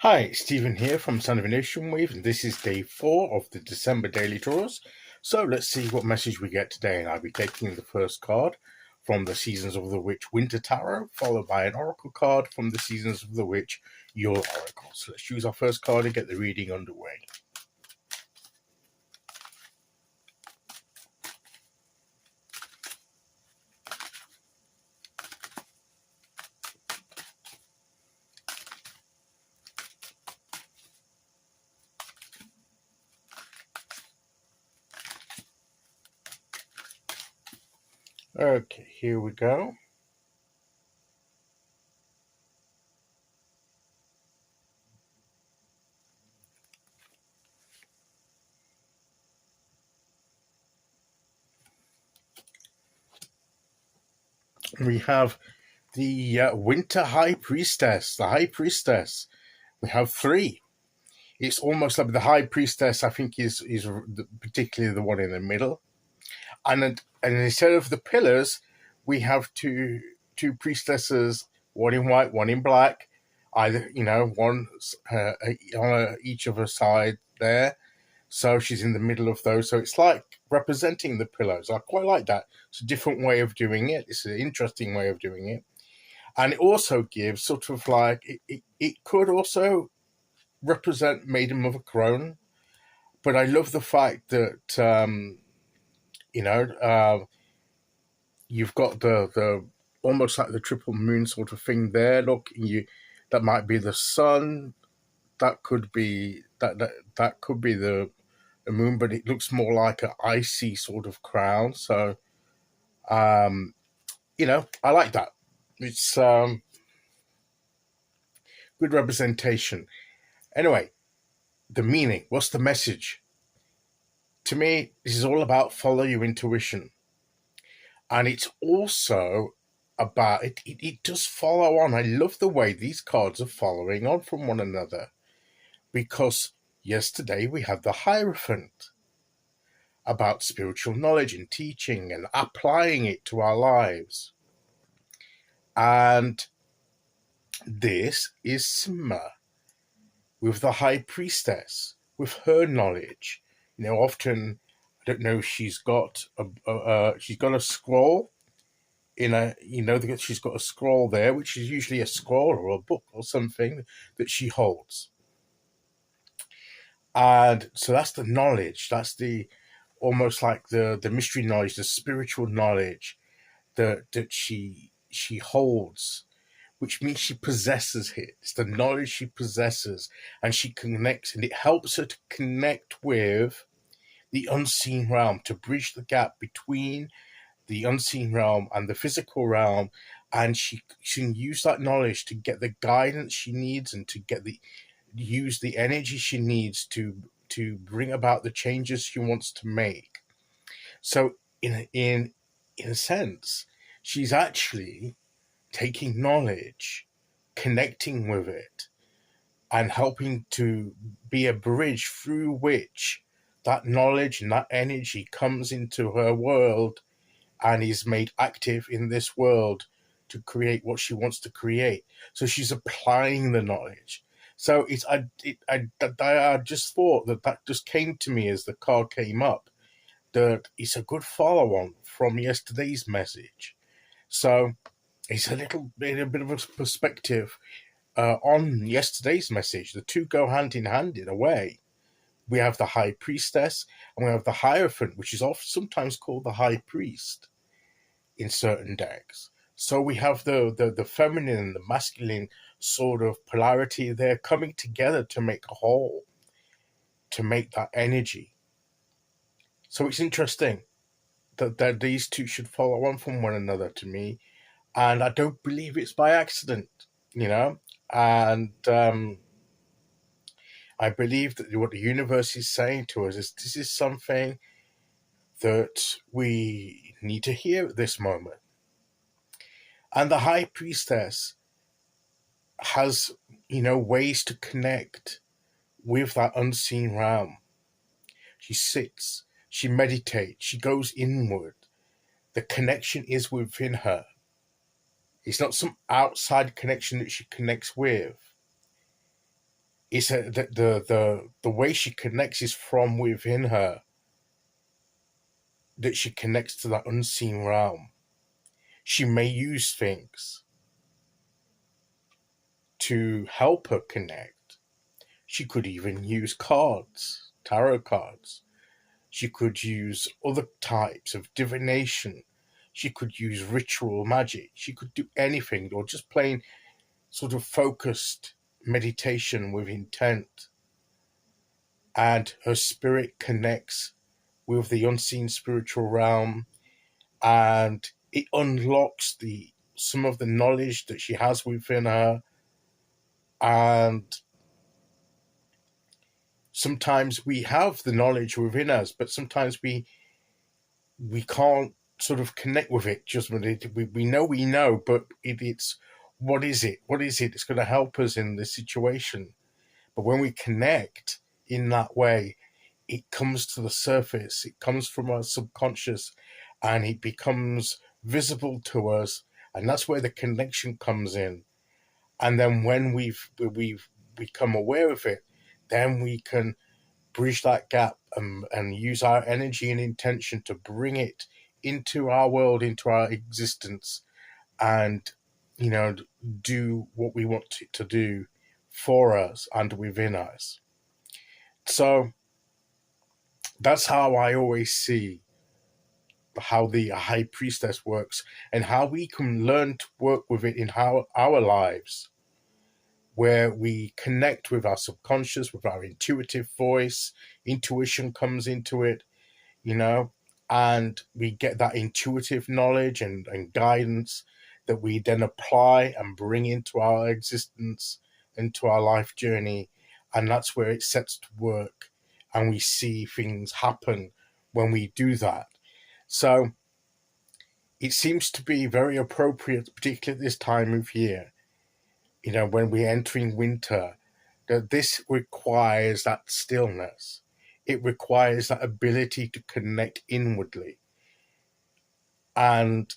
Hi, Stephen here from Son of an Ocean Wave, and this is day 4 of the December daily draws. So let's see what message we get today, and I'll be taking the first card from the Seasons of the Witch Winter Tarot, followed by an Oracle card from the Seasons of the Witch Yule Oracle. So let's choose our first card and get the reading underway. Okay, here we go. We have the Winter High Priestess, the High Priestess. We have 3. It's almost like the High Priestess, I think, is particularly the one in the middle. And instead of the pillars, we have two priestesses, one in white, one in black, either one on each of her side there. So she's in the middle of those. So it's like representing the pillars. I quite like that. It's a different way of doing it. It's an interesting way of doing it, and it also gives sort of like it could also represent Maiden Mother Crone. But I love the fact that you've got the almost like the triple moon sort of thing there. Look, that might be the sun. That could be that could be the moon, but it looks more like an icy sort of crown. So, I like that. It's good representation. Anyway, the meaning. What's the message? To me, this is all about follow your intuition. And it's also about it does follow on. I love the way these cards are following on from one another, because yesterday we had the Hierophant about spiritual knowledge and teaching and applying it to our lives, and this is similar with the High Priestess, with her knowledge. Often, I don't know, she's got a scroll she's got a scroll there, which is usually a scroll or a book or something that she holds. And so that's the knowledge. That's the almost like the mystery knowledge, the spiritual knowledge that she holds, which means she possesses it. It's the knowledge she possesses, and she connects, and it helps her to connect with the unseen realm, to bridge the gap between the unseen realm and the physical realm, and she can use that knowledge to get the guidance she needs and to use the energy she needs to bring about the changes she wants to make. So in a sense, she's actually taking knowledge, connecting with it, and helping to be a bridge through which that knowledge and that energy comes into her world and is made active in this world to create what she wants to create. So she's applying the knowledge. So I just thought that just came to me as the card came up, that it's a good follow-on from yesterday's message. So it's a bit of a perspective on yesterday's message. The two go hand in hand in a way. We have the High Priestess and we have the Hierophant, which is often sometimes called the High Priest in certain decks. So we have the feminine and the masculine sort of polarity there coming together to make a whole, to make that energy. So it's interesting that these two should follow on from one another to me. And I don't believe it's by accident, And I believe that what the universe is saying to us is this is something that we need to hear at this moment. And the High Priestess has, ways to connect with that unseen realm. She sits, she meditates, she goes inward. The connection is within her. It's not some outside connection that she connects with. It's the way she connects is from within her, that she connects to that unseen realm. She may use things to help her connect. She could even use cards, tarot cards. She could use other types of divination. She could use ritual magic. She could do anything, or just plain sort of focused meditation with intent. And her spirit connects with the unseen spiritual realm, and it unlocks the some of the knowledge that she has within her. And sometimes we have the knowledge within us, but sometimes we can't sort of connect with it. Just when we know, but it's what is it? What is it? It's going to help us in this situation. But when we connect in that way, it comes to the surface. It comes from our subconscious, and it becomes visible to us, and that's where the connection comes in. And then when we've become aware of it, then we can bridge that gap, and use our energy and intention to bring it into our world, into our existence, and do what we want it to do for us and within us. So that's how I always see how the high priestess works, and how we can learn to work with it in our lives, where we connect with our subconscious, with our intuitive voice. Intuition comes into it, and we get that intuitive knowledge and guidance that we then apply and bring into our existence, into our life journey. And that's where it sets to work, and we see things happen when we do that. So it seems to be very appropriate, particularly at this time of year, when we're entering winter, that this requires that stillness. It requires that ability to connect inwardly. And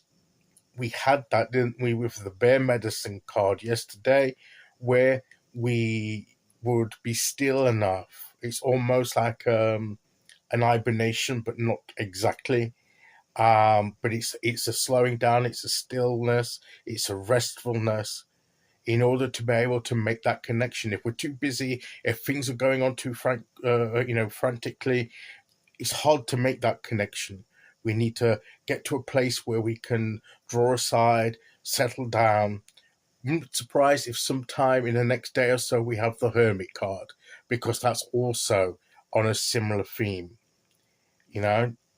we had that, didn't we, with the bear medicine card yesterday, where we would be still enough. It's almost like an hibernation, but not exactly. But it's a slowing down, it's a stillness, it's a restfulness, in order to be able to make that connection. If we're too busy, if things are going on too frantically, it's hard to make that connection. We need to get to a place where we can draw aside, settle down. I'm not surprised if sometime in the next day or so we have the Hermit card, because that's also on a similar theme.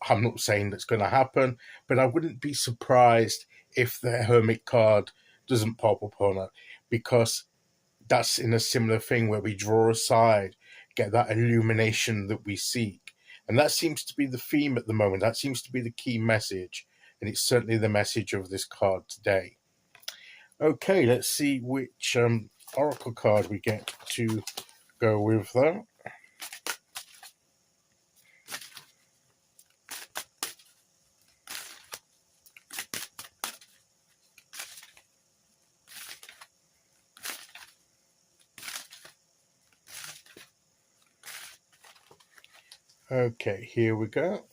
I'm not saying that's going to happen, but I wouldn't be surprised if the Hermit card doesn't pop up on it, because that's in a similar thing where we draw aside, get that illumination that we seek. And that seems to be the theme at the moment. That seems to be the key message. And it's certainly the message of this card today. Okay, let's see which oracle card we get to go with that. Okay, here we go.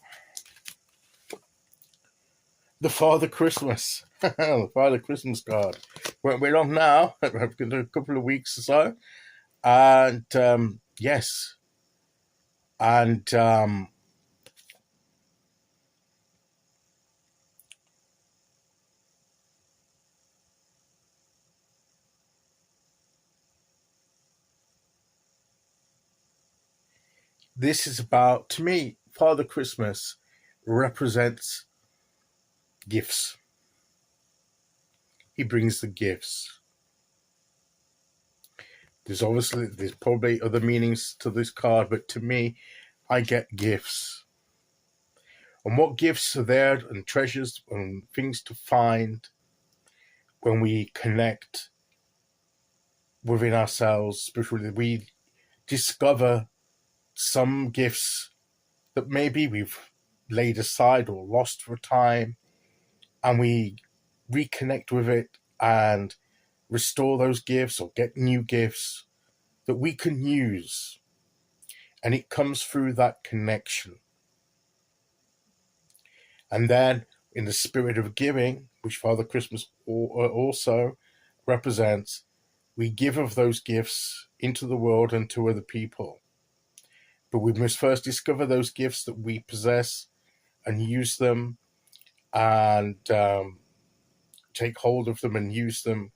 The Father Christmas. The Father Christmas card. Won't be long now. I've got a couple of weeks or so. And yes. And this is about, to me, Father Christmas represents gifts. He brings the gifts. There's probably other meanings to this card, but to me, I get gifts. And what gifts are there, and treasures and things to find when we connect within ourselves spiritually. We discover some gifts that maybe we've laid aside or lost for a time, and we reconnect with it and restore those gifts or get new gifts. that we can use. And it comes through that connection. And then, in the spirit of giving, which Father Christmas also represents, we give of those gifts into the world and to other people. But we must first discover those gifts that we possess and use them, and take hold of them and use them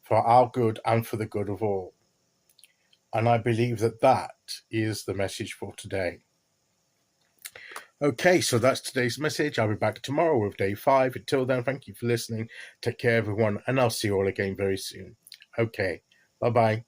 for our good and for the good of all. And I believe that that is the message for today. Okay, so that's today's message. I'll be back tomorrow with day 5. Until then, thank you for listening. Take care, everyone, and I'll see you all again very soon. Okay, bye-bye.